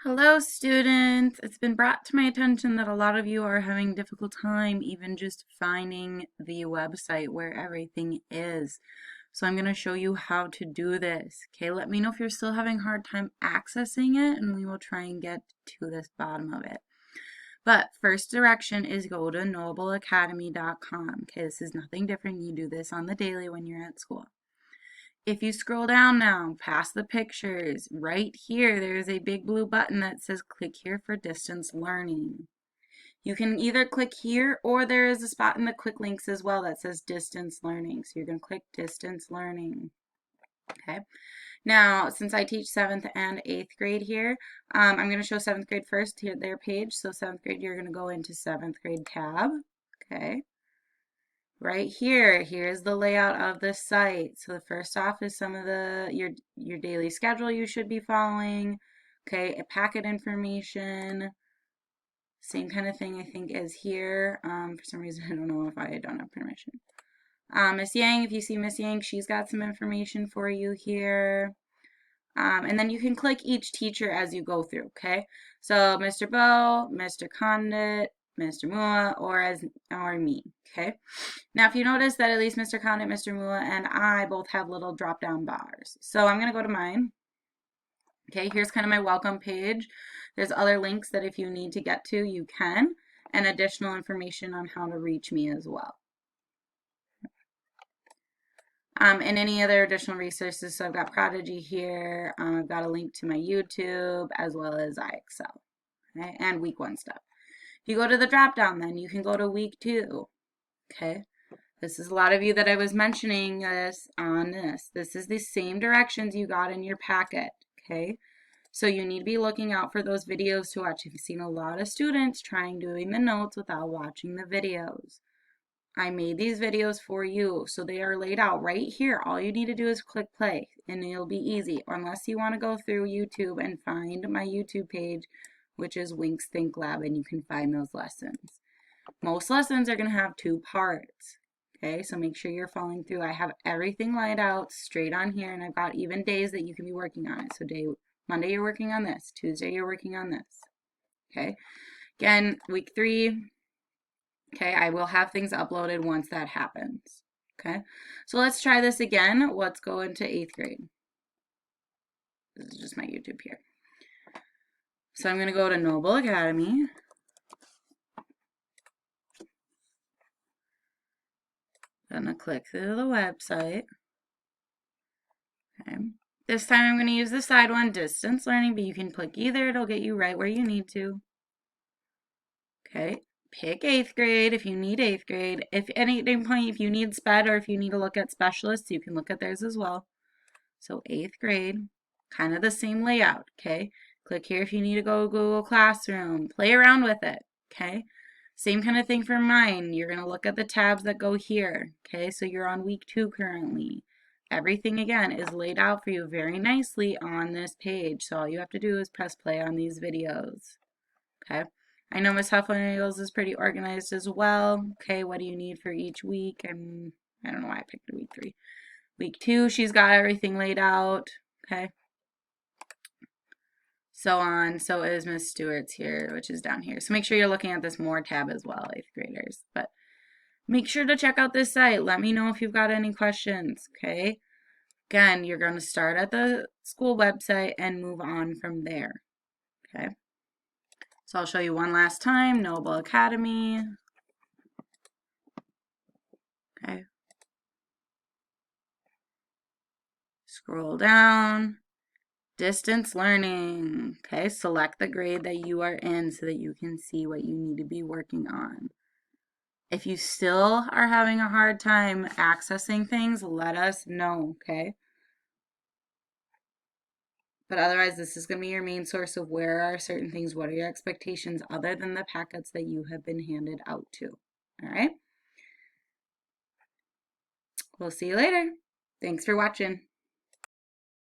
Hello, students. It's been brought to my attention that a lot of you are having difficult time even just finding the website where everything is. So I'm going to show you how to do this. Okay, let me know if you're still having a hard time accessing it and we will try and get to this bottom of it. But first direction is go to nobleacademy.com. Okay, this is nothing different. You do this on the daily when you're at school. If you scroll down now, past the pictures, right here, there's a big blue button that says click here for distance learning. You can either click here or there is a spot in the quick links as well that says distance learning. So you're going to click distance learning. Okay. Now, since I teach 7th and 8th grade here, I'm going to show 7th grade first, here their page. So 7th grade, you're going to go into 7th grade tab. Okay. Right here, here's the layout of the site. So the first off is some of your daily schedule you should be following. Okay, packet information. Same kind of thing I think as here. For some reason I don't know if I don't have permission. Miss Yang, if you see Miss Yang, she's got some information for you here. And then you can click each teacher as you go through, okay? So Mr. Bo, Mr. Condit, Mr. Mua, or me, okay? Now, if you notice that at least Mr. Condit, Mr. Mua, and I both have little drop-down bars. So I'm going to go to mine. Okay, here's kind of my welcome page. There's other links that if you need to get to, you can, and additional information on how to reach me as well. And any other additional resources. So I've got Prodigy here. I've got a link to my YouTube as well as IXL, okay, and week 1 stuff. If you go to the drop down, then you can go to week 2. Okay, this is a lot of you that I was mentioning this on this. This is the same directions you got in your packet. Okay, so you need to be looking out for those videos to watch. You've seen a lot of students trying doing the notes without watching the videos. I made these videos for you, so they are laid out right here. All you need to do is click play, and it'll be easy, unless you want to go through YouTube and find my YouTube page, which is Winx Think Lab, and you can find those lessons. Most lessons are going to have 2 parts, okay? So make sure you're following through. I have everything laid out straight on here, and I've got even days that you can be working on it. So Monday you're working on this, Tuesday you're working on this, okay? Again, week 3, okay, I will have things uploaded once that happens. Okay, so let's try this again. Let's go into 8th grade. This is just my YouTube here. So I'm going to go to Noble Academy. I'm going to click through the website. Okay. This time I'm going to use the side one, distance learning, but you can click either. It'll get you right where you need to. Okay. Pick 8th grade if you need 8th grade. If at any point, if you need SPED or if you need to look at specialists, you can look at theirs as well. So 8th grade, kind of the same layout, okay? Click here if you need to go to Google Classroom. Play around with it, okay? Same kind of thing for mine. You're going to look at the tabs that go here, okay? So you're on week 2 currently. Everything, again, is laid out for you very nicely on this page. So all you have to do is press play on these videos, okay? I know Miss Huffman Eagles is pretty organized as well. Okay, what do you need for each week? I don't know why I picked week 3. Week 2, she's got everything laid out. Okay. So on. So is Miss Stewart's here, which is down here. So make sure you're looking at this More tab as well, 8th graders. But make sure to check out this site. Let me know if you've got any questions. Okay. Again, you're going to start at the school website and move on from there. Okay. So I'll show you one last time. Noble Academy. Okay. Scroll down. Distance learning. Okay, select the grade that you are in so that you can see what you need to be working on. If you still are having a hard time accessing things, let us know, okay? But otherwise, this is going to be your main source of where are certain things, what are your expectations other than the packets that you have been handed out to, all right? We'll see you later. Thanks for watching.